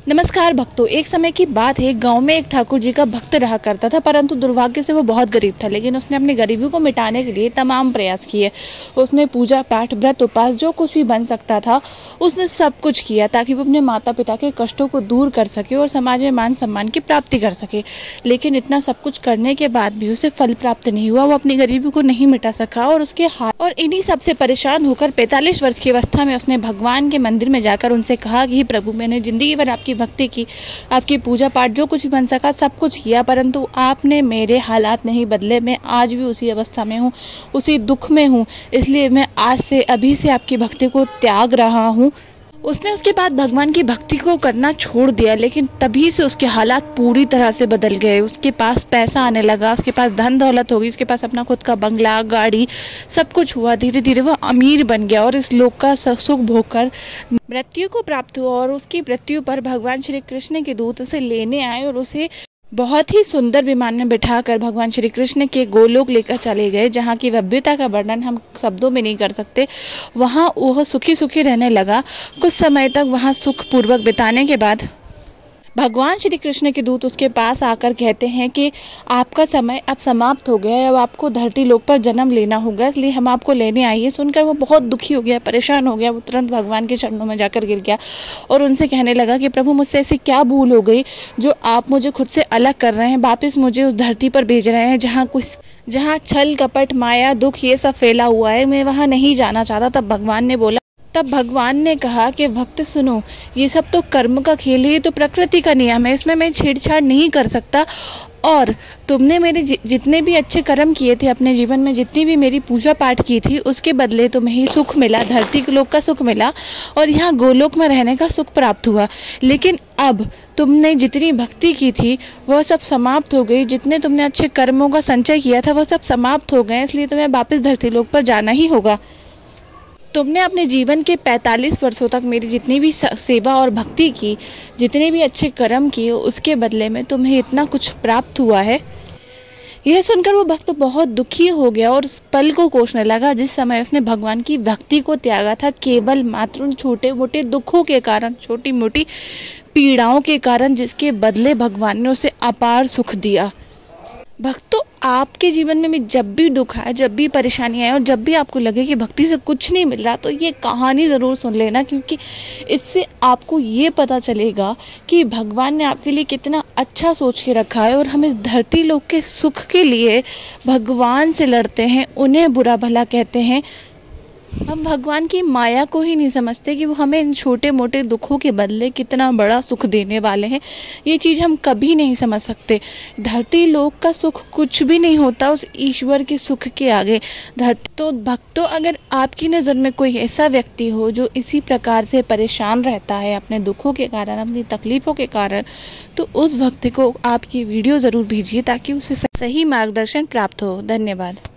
नमस्कार भक्तों, एक समय की बात है। गांव में एक ठाकुर जी का भक्त रहा करता था, परंतु दुर्भाग्य से वो बहुत गरीब था। लेकिन उसने अपनी गरीबी को मिटाने के लिए तमाम प्रयास किए। उसने पूजा पाठ, व्रत, उपास जो कुछ भी बन सकता था उसने सब कुछ किया ताकि वो अपने माता पिता के कष्टों को दूर कर सके और समाज में मान सम्मान की प्राप्ति कर सके। लेकिन इतना सब कुछ करने के बाद भी उसे फल प्राप्त नहीं हुआ। वो अपनी गरीबी को नहीं मिटा सका और उसके हाथ और इन्हीं सबसे परेशान होकर 45 वर्ष की अवस्था में उसने भगवान के मंदिर में जाकर उनसे कहा कि प्रभु, मैंने जिंदगी भर आपकी भक्ति की, आपकी पूजा पाठ जो कुछ भी बन सका सब कुछ किया, परंतु आपने मेरे हालात नहीं बदले। मैं आज भी उसी अवस्था में हूँ, उसी दुख में हूँ। इसलिए मैं आज से, अभी से आपकी भक्ति को त्याग रहा हूँ। उसने उसके बाद भगवान की भक्ति को करना छोड़ दिया, लेकिन तभी से उसके हालात पूरी तरह से बदल गए। उसके पास पैसा आने लगा, उसके पास धन दौलत हो गई, उसके पास अपना खुद का बंगला, गाड़ी, सब कुछ हुआ। धीरे धीरे वह अमीर बन गया और इस लोक का सुख भोगकर मृत्यु को प्राप्त हुआ। और उसकी मृत्यु पर भगवान श्री कृष्ण के दूत उसे लेने आए और उसे बहुत ही सुंदर विमान में बिठाकर भगवान श्री कृष्ण के गोलोक लेकर चले गए, जहाँ की भव्यता का वर्णन हम शब्दों में नहीं कर सकते। वहाँ वह सुखी सुखी रहने लगा। कुछ समय तक वहाँ सुखपूर्वक बिताने के बाद भगवान श्री कृष्ण के दूत उसके पास आकर कहते हैं कि आपका समय अब समाप्त हो गया है, अब आपको धरती लोक पर जन्म लेना होगा, इसलिए हम आपको लेने आए हैं। सुनकर वो बहुत दुखी हो गया, परेशान हो गया। वो तुरंत भगवान के चरणों में जाकर गिर गया और उनसे कहने लगा कि प्रभु, मुझसे ऐसी क्या भूल हो गई जो आप मुझे खुद से अलग कर रहे हैं, वापस मुझे उस धरती पर भेज रहे हैं जहाँ छल कपट माया दुख ये सब फैला हुआ है। मैं वहाँ नहीं जाना चाहता। तब भगवान ने कहा कि भक्त सुनो, ये सब तो कर्म का खेल है, ये तो प्रकृति का नियम है, इसमें मैं छेड़छाड़ नहीं कर सकता। और तुमने मेरे जितने भी अच्छे कर्म किए थे अपने जीवन में, जितनी भी मेरी पूजा पाठ की थी, उसके बदले तुम्हें ही सुख मिला, धरती के लोक का सुख मिला और यहाँ गोलोक में रहने का सुख प्राप्त हुआ। लेकिन अब तुमने जितनी भक्ति की थी वह सब समाप्त हो गई, जितने तुमने अच्छे कर्मों का संचय किया था वह सब समाप्त हो गए, इसलिए तुम्हें वापस धरती लोक पर जाना ही होगा। तुमने अपने जीवन के 45 वर्षों तक मेरी जितनी भी सेवा और भक्ति की, जितने भी अच्छे कर्म किए, उसके बदले में तुम्हें इतना कुछ प्राप्त हुआ है। यह सुनकर वो भक्त बहुत दुखी हो गया और उस पल को कोसने लगा जिस समय उसने भगवान की भक्ति को त्यागा था, केवल मात्र उन छोटे मोटे दुखों के कारण, छोटी मोटी पीड़ाओं के कारण, जिसके बदले भगवान ने उसे अपार सुख दिया। भक्तों, आपके जीवन में भी जब भी दुख आए, जब भी परेशानी आए और जब भी आपको लगे कि भक्ति से कुछ नहीं मिल रहा, तो ये कहानी ज़रूर सुन लेना, क्योंकि इससे आपको ये पता चलेगा कि भगवान ने आपके लिए कितना अच्छा सोच के रखा है। और हम इस धरती लोक के सुख के लिए भगवान से लड़ते हैं, उन्हें बुरा भला कहते हैं। हम भगवान की माया को ही नहीं समझते कि वो हमें इन छोटे मोटे दुखों के बदले कितना बड़ा सुख देने वाले हैं। ये चीज़ हम कभी नहीं समझ सकते। धरती लोक का सुख कुछ भी नहीं होता उस ईश्वर के सुख के आगे। तो भक्तों, अगर आपकी नज़र में कोई ऐसा व्यक्ति हो जो इसी प्रकार से परेशान रहता है अपने दुखों के कारण, अपनी तकलीफ़ों के कारण, तो उस व्यक्ति को आप ये वीडियो ज़रूर भेजिए ताकि उसे सही मार्गदर्शन प्राप्त हो। धन्यवाद।